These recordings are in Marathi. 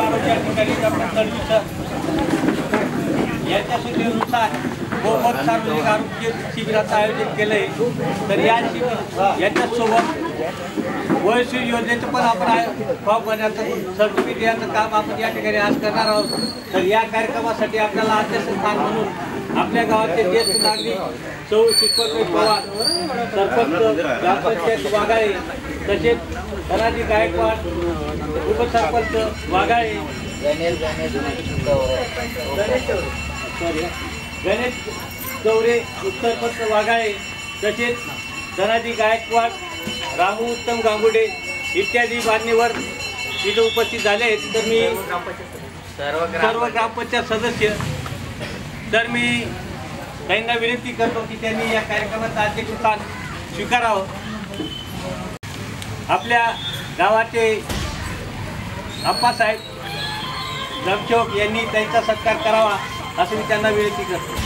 आरोग्य अधिकारी डॉक्टर तडवी सर यांच्या सूचनेनुसार मोफत सार्वजनिक आरोग्य शिबिराचं आयोजन केलंय। तर या शिबिर याच्यासोबत वयश्री योजनेचं पण आपण फॉर्म भरण्याचं सर्टिफिकेट देण्याचं काम आपण या ठिकाणी आज करणार आहोत। तर या कार्यक्रमासाठी आपल्याला अध्यक्षस्थान म्हणून आपल्या गावाचे ज्येष्ठ नागरिक सौ शिकवत पवार, सरपंच ग्रामपंचायत वाघाळे, तसेच धनाजी गायकवाड, उपसरपंच वाघाळे, गणेश गौरे उपसरपंच वाघाळे, तसेच धनाजी गायकवाड, रामू उत्तम गांगुडे इत्यादी मान्यवर इथं उपस्थित झाले आहेत। तर मी सर्व ग्रामपंचायत सदस्य तर मी त्यांना विनंती करतो की त्यांनी या कार्यक्रमाचं अध्यक्षस्थान स्वीकारावं। आपल्या गावाचे अप्पासाहेब ग्रामसेवक यांनी त्यांचा सत्कार करावा असं मी त्यांना विनंती करतो।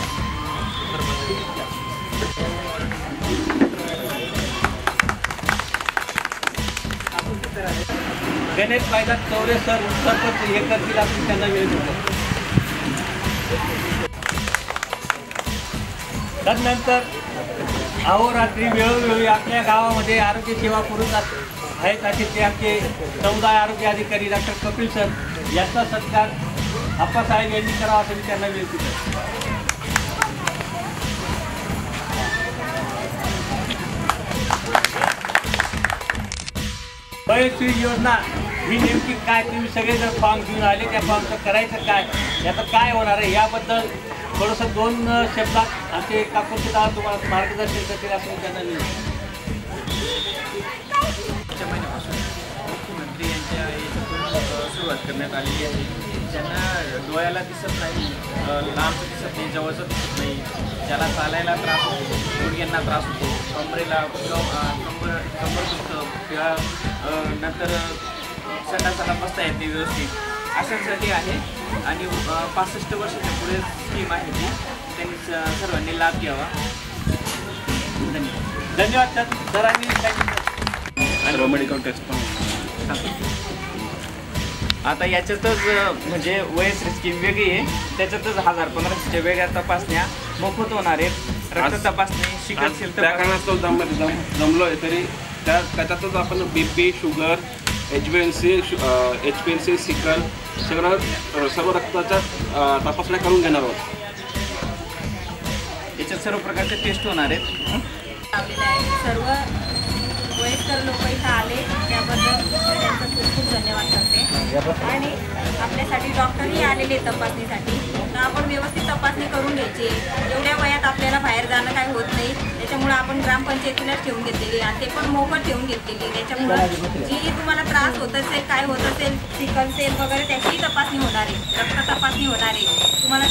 गणेश पायदा चौरे सर सरपंच हे करतील असं त्यांना विनंती करतो। त्यानंतर अहोरात्री वेळोवेळी आपल्या गावामध्ये आरोग्य सेवा पुरवत आहेत असे ते आमचे समुदाय आरोग्य अधिकारी डॉक्टर कपिल सर यांचा सत्कार अप्पासाहेब यांनी करावा असं मी त्यांना विनंती करतो। वयश्री योजना ही नेमकी काय, तुम्ही सगळे जर फॉर्म घेऊन आले त्या फॉर्मचं करायचं काय, याचं काय होणार आहे याबद्दल थोडंसं 2 शब्दात आमचे कापूरदार तुम्हाला मार्गदर्शन करतील असं त्यांना महिन्यापासून मुख्यमंत्री यांच्या याच्यातून सुरुवात करण्यात आलेली आहे। ज्यांना डोळ्याला दिसत नाही, लांब दिसत नाही, जवळचं दिसत नाही, ज्याला चालायला त्रास होतो, गुडघ्यांना त्रास होतो, कमरेला कंबर दुखतं किंवा नंतर संडासाला बसता येत नाही व्यवस्थित, अशांसाठी आहे। आणि 65 वर्षाच्या पुढे स्कीम आहे ती, त्यांनी सर्वांनी लाभ घ्यावा। धन्यवाद सर। सरांनी आणि मेडिकल टेस्ट पण आता याच्यातच म्हणजे वयश्री स्कीम वेगळी आहे, त्याच्यातच 1015च्या वेगळ्या तपासण्या मोफत होणार आहेत। रक्त तपासणी, शिकल त्या कारणास्तव जमलो आहे तरी त्याच्यातच आपण BP, शुगर, HbA1c, सिकल सर्व रक्ताच्या तपासण्या करून घेणार आहोत। याच्यात सर्व प्रकारचे टेस्ट होणार आहेत। सर्व वयस्कर लोक इथं आले त्याबद्दल त्यांचं खूप खूप धन्यवाद करते। आणि आपल्यासाठी डॉक्टरही आलेले तपासणीसाठी, तर आपण व्यवस्थित तपासणी करून घ्यायची। एवढ्या वयात आपल्याला बाहेर जाणं काही होत नाही, त्याच्यामुळे आपण ग्रामपंचायतीलाच ठेवून घेतलेली आणि ते पण मोफत ठेवून घेतलेली। त्याच्यामुळे जी तुम्हाला त्रास होत असेल, काय होत असेल, सिकल सेल वगैरे त्याचीही तपासणी होणार आहे, रक्त तपासणी होणार आहे तुम्हाला।